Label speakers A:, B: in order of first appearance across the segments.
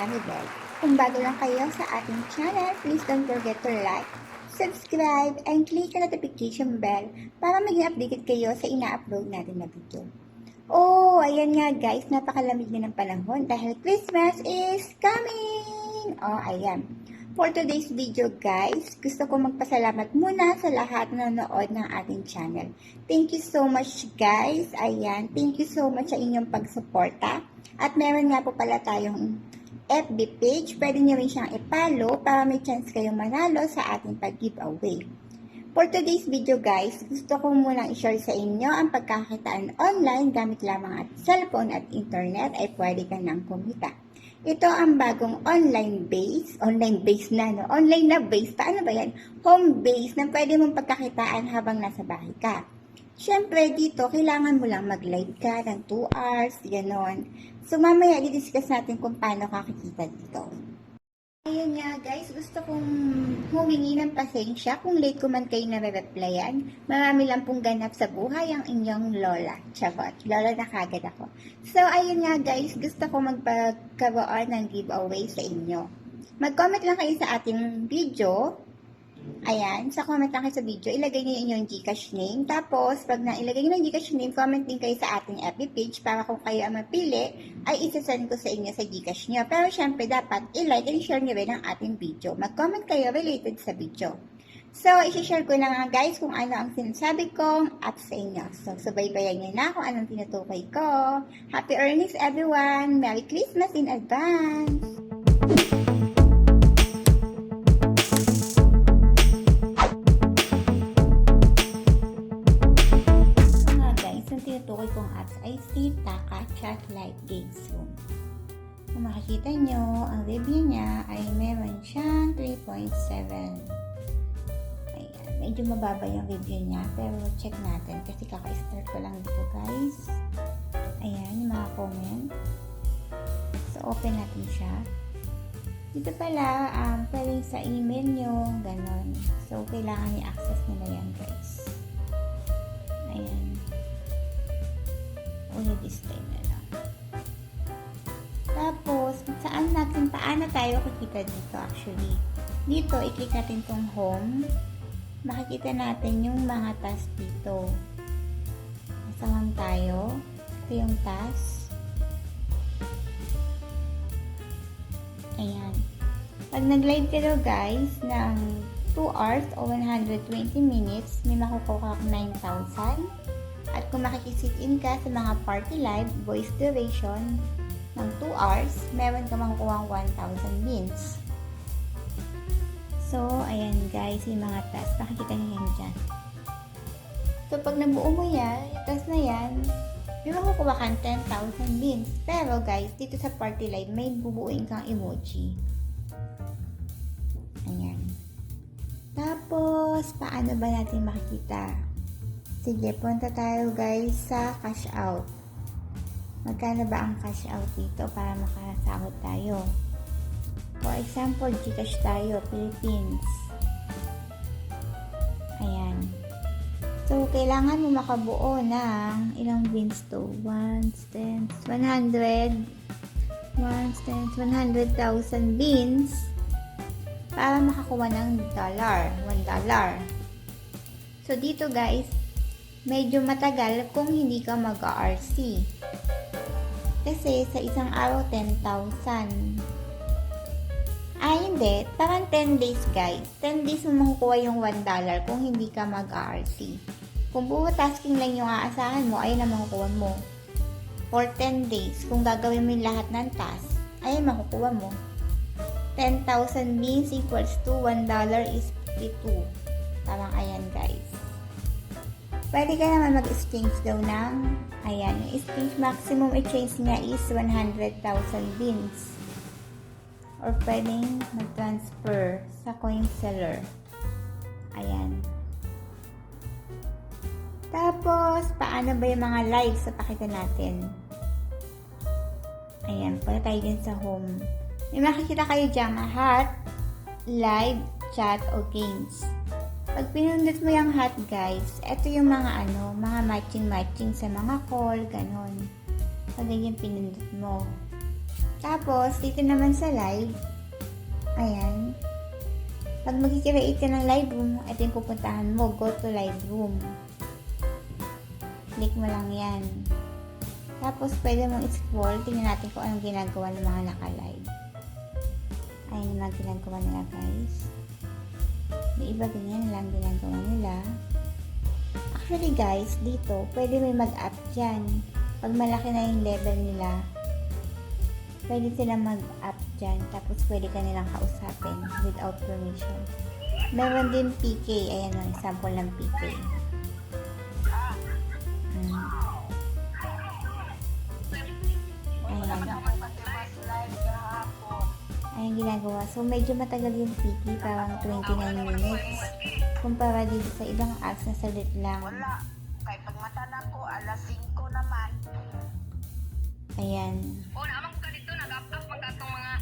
A: Yummy Bell. Kung bago lang kayo sa ating channel, please don't forget to like, subscribe, and click the notification bell para maging updated kayo sa ina-upload natin na video. Oh, ayan nga guys, napakalamig na ng panahon dahil Christmas is coming! Oh, ayan. For today's video guys, gusto ko magpasalamat muna sa lahat na nanonood ng ating channel. Thank you so much guys. Ayan, thank you so much sa inyong pagsuporta. At meron nga po pala tayong FB page. Pwede nyo rin siyang i-follow para may chance kayong manalo sa ating pag-giveaway. For today's video guys, gusto ko munang i-share sa inyo ang pagkakakitaan online gamit lamang at cellphone at internet ay pwede ka nang kumita. Ito ang bagong online base na, no? Online na base, paano ba yan? Home base na pwede mong pagkakitaan habang nasa bahay ka. Siyempre, dito, kailangan mo lang mag-live ka ng 2 hours, gano'n. So, mamaya, i-discuss natin kung paano kakikita dito. Ayun nga guys, gusto kong humingi ng pasensya kung late ko man kayo nare-replyan. Marami lang pong ganap sa buhay ang inyong lola. Chabot, lola na kagad ako. So ayun nga guys, gusto ko magpagkaroon ng giveaway sa inyo. Mag-comment lang kayo sa ating video. Ayan, sa comment lang kayo sa video, ilagay niyo yung inyong Gcash name. Tapos, pag nailagay niyo yung Gcash name, comment din kayo sa ating FB page para kung kayo ang mapili, ay isasend ko sa inyo sa Gcash niyo. Pero syempre, dapat i-like and share niyo rin ang ating video. Mag-comment kayo related sa video. So, isi-share ko na nga guys kung ano ang sinasabi kong app sa inyo. So, subaybayan niyo na kung anong tinutukoy ko. Happy earnings everyone! Merry Christmas in advance! Tinutukoy kong apps ay si Taka Chat Live Games Room. Kung makikita nyo, ang review niya ay meron siyang 3.7. Ayan, medyo mababa yung review niya, pero check natin kasi kaka-start ko lang dito guys. Ayan, yung mga comment. So, open natin siya. Dito pala, pwedeng sa email nyo, ganon. So, kailangan i-access nila yan guys. Ayan. Ulit display na lang. Tapos, paano tayo kikita dito actually? Dito, i-click natin tong home. Makikita natin yung mga task dito. Nasa home tayo. Ito yung task. Ayan. Pag nag-live kayo guys ng 2 hours o 120 minutes, may makukuha kang 9,000. At kung makikisit-in ka sa mga party live, voice duration ng 2 hours, meron ka makukuha 1,000 beans. So, ayan guys, yung mga tasks. Nakikita niyo yan dyan. So, pag nabuo mo yan, yung task na yan, may makukuha kang 10,000 beans. Pero guys, dito sa party live, may bubuuin kang emoji. Ayan. Tapos, paano ba natin makikita? Sige, punta tayo guys sa cash out. Magkano ba ang cash out dito para makasahod tayo? For example, Gcash tayo, Philippines. Ayan. So, kailangan mo makabuo ng ilang beans to? 100,000 beans para makakuha ng $1. So, dito guys, medyo matagal kung hindi ka mag-RC. Kasi sa isang araw, 10,000. Hindi. Parang 10 days guys. 10 days mo makukuha yung $1 kung hindi ka mag-RC. Kung buo tasking lang yung aasahan mo, ayun ang makukuha mo. For 10 days, kung gagawin mo yung lahat ng task, ayun makukuha mo. 10,000 beans equals to $1 is 52. Parang ayan guys. Pwede ka naman mag-exchange daw ng, ayan, yung exchange maximum exchange niya is 100,000 beans. Or pwedeng mag-transfer sa coin seller. Ayan. Tapos, paano ba yung mga lives sa pakita natin? Ayan, pala tayo din sa home. May makikita kayo dyan, hot, live, chat, o games. Pag pinundot mo yung hot guys, ito yung mga mga matching sa mga call, ganon. Pag ganyan pinundot mo. Tapos, dito naman sa live, ayan, pag mag-create ka ng live room, ito yung pupuntahan mo, go to live room. Click mo lang yan. Tapos, pwede mong scroll, tingnan natin kung anong ginagawa ng mga naka-live. Ayan yung mga ginagawa nila, guys. May iba ganyan lang ginagawa nila. Actually, guys, dito, pwede may mag-up dyan. Pag malaki na yung level nila, pwede silang mag-up dyan. Tapos, pwede ka nilang kausapin without permission. Meron din PK. Ayan o, example ng PK. Ayan ginagawa. So, medyo matagal yung PK, parang 29 minutes. Kumpara dito sa ibang apps na salit lang.
B: Wala. Kay pagmata na ko, alas 5 naman.
A: Ayan.
B: O, naman ko dito, nag-up-up magkatong mga...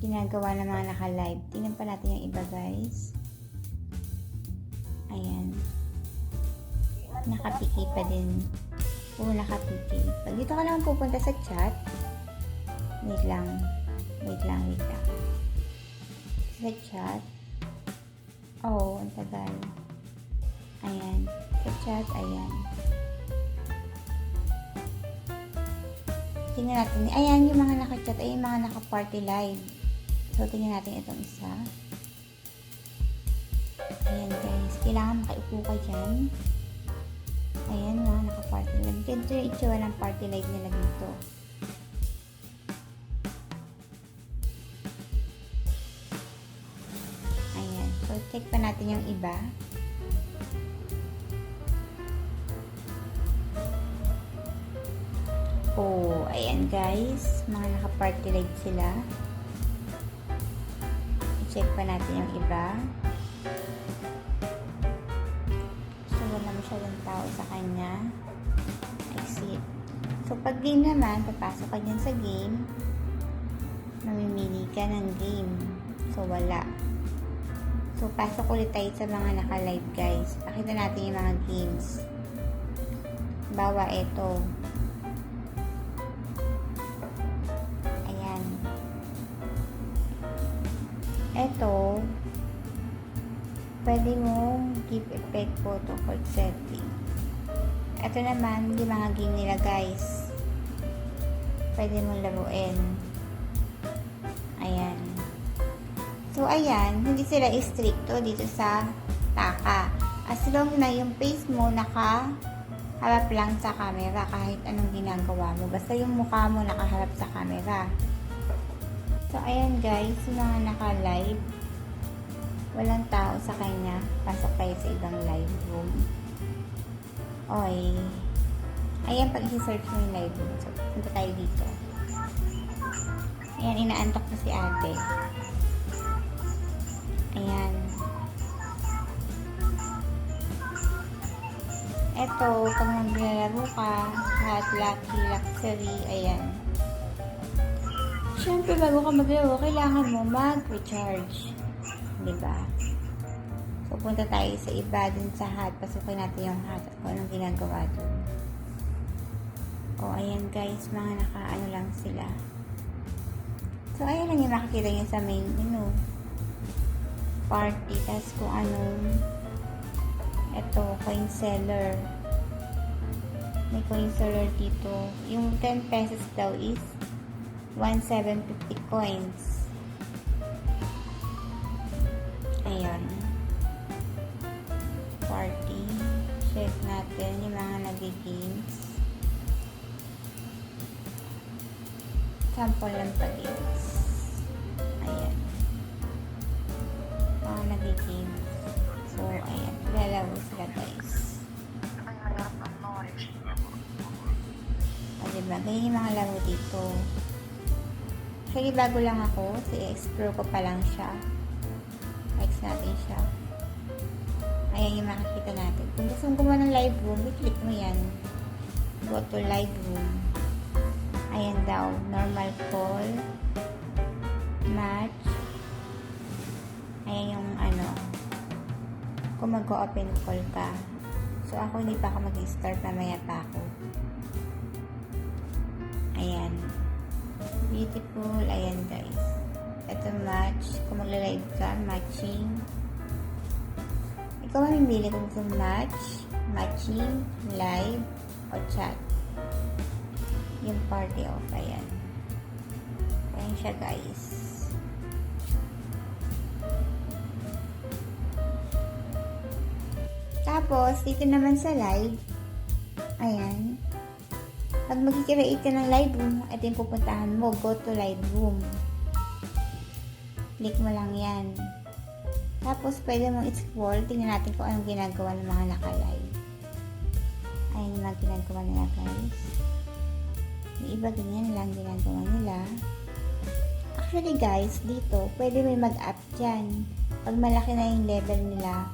A: Ginagawa ng mga naka-live. Tingnan pa natin yung iba, guys. Ayan. Naka-PK pa din. Oo, naka-PK. Pag dito ka naman pupunta sa chat, wait lang. Sa chat, ang tagal. Ayan. Sa chat, ayan. Tingnan natin. Ayan, yung mga naka-chat, ay yung mga naka-party live. So, tingnan natin itong isa. Ayan, guys. Kailangan makaipo ka dyan. Ayan, mga naka-party live. Ganito yung itsura ng party live nila dito. Ayan. So, check pa natin yung iba. Oh, ayan guys. Mga naka-party live sila. I-check pa natin yung iba. So, wala masyadong tao sa kanya. Exit. So, pag game naman, papasok ka dyan sa game. Mamimili ka ng game. So, wala. So, pasok ulit tayo sa mga naka-live guys. Pakita natin yung mga games. Bawa ito. Ito, pwede mong give effect photo for setting. Ito naman, yung mga game nila guys. Pwede mong laruin. Ayan. So, ayan, hindi sila stricto dito sa taka. As long na yung face mo nakaharap lang sa camera kahit anong ginagawa mo. Basta yung mukha mo nakaharap sa camera. So, ayan guys, yung mga naka-live, walang tao sa kanya. Pasok kayo sa ibang live room. Oy. Ayan, pag i-search mo yung live room. So, punta tayo dito. Ayan, inaantok na si ate. Ayan. Eto, pag maglalaro ka, hot, lucky, luxury, ayan. Siyempre, bago ka maglaro, kailangan mo mag-recharge. Diba? So, punta tayo sa iba dun sa hot. Pasukin natin yung hot at kung anong ginagawa dun. O, ayan guys, mga naka-ano lang sila. So, ayan lang yung makikita nyo sa main menu. Party, tas kung anong eto, coin seller. May coin seller dito. Yung 10 pesos daw is 1,750 coins. Ayan. Party. Check natin yung mga nag-games. Sample lang pa-games. Ayan. Mga nag-games. So, ayan. Lalaro sila guys. O, diba? Ganyan yung mga laro dito. Actually, bago lang ako. I-explore ko pa lang siya. Likes natin siya. Ayan yung makikita natin. Kung gusto mo gumawa ng live room, i-click mo yan. Go to live room. Ayan daw. Normal call. Match. Ayan yung ano. Kung mag-open call ka. So, ako hindi pa ako mag-start. Mamaya pa ako. Ayan. Beautiful. Ayan guys. Ito match. Kung magla-live ka, matching. Ikaw mamimili kung gusto match, matching, live, o chat. Yung party off. Ayan. Ayan siya guys. Tapos, dito naman sa live, ayan, pag mag-create ka ng live room, ito yung pupuntahan mo, go to live room. Click mo lang yan. Tapos, pwede mong i-scroll, tingnan natin kung anong ginagawa ng mga naka-live. Ayan yung mga ginagawa nila guys. Yung iba ganyan lang ginagawa nila. Actually guys, dito, pwede may mag-up dyan. Pag malaki na yung level nila,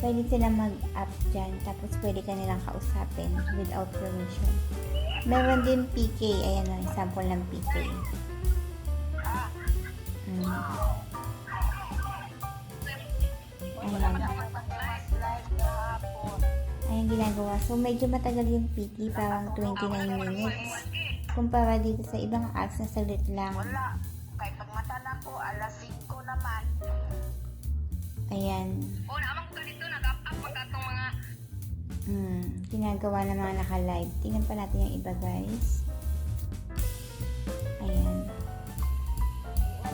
A: pwede sila mag-up dyan. Tapos pwede ka nilang kausapin without permission. Meron din PK. Ayan o, example ng PK. Ayan. Ayan ginagawa. So, medyo matagal yung PK. Parang 29 minutes. Kumpara dito sa ibang apps na saglit lang.
B: Wala. Kay pagmata na ko, alas 5 naman.
A: Ayan.
C: O, naman ko ganito, nag-up-up pag atong mga...
A: Ginagawa ng mga naka-live. Tingnan pa natin yung iba, guys. Ayan.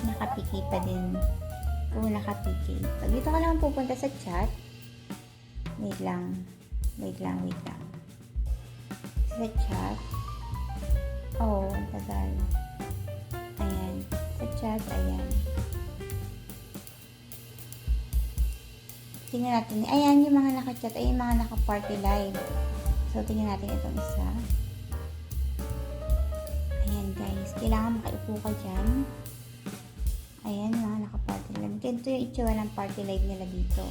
A: Naka-PK pa din. Oo, naka-PK. Pag dito ka naman pupunta sa chat, wait lang. Sa chat, ang tagal. Ayan. Sa chat, ayan. Tingnan natin. Ayan yung mga naka-chat. Ayan yung mga naka-party live. So, tingnan natin itong isa. Ayan guys. Kailangan makaipo ka dyan. Ayan yung mga naka-party live. Ganito yung itsura ng party live nila dito.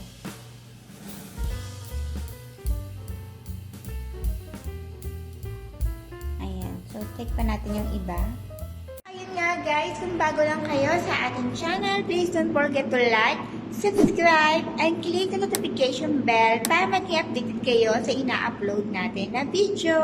A: Ayan. So, check pa natin yung iba. Ayun nga guys, kung bago lang kayo sa ating channel, please don't forget to like, subscribe, and click the notification bell para mag-updated kayo sa ina-upload natin na video.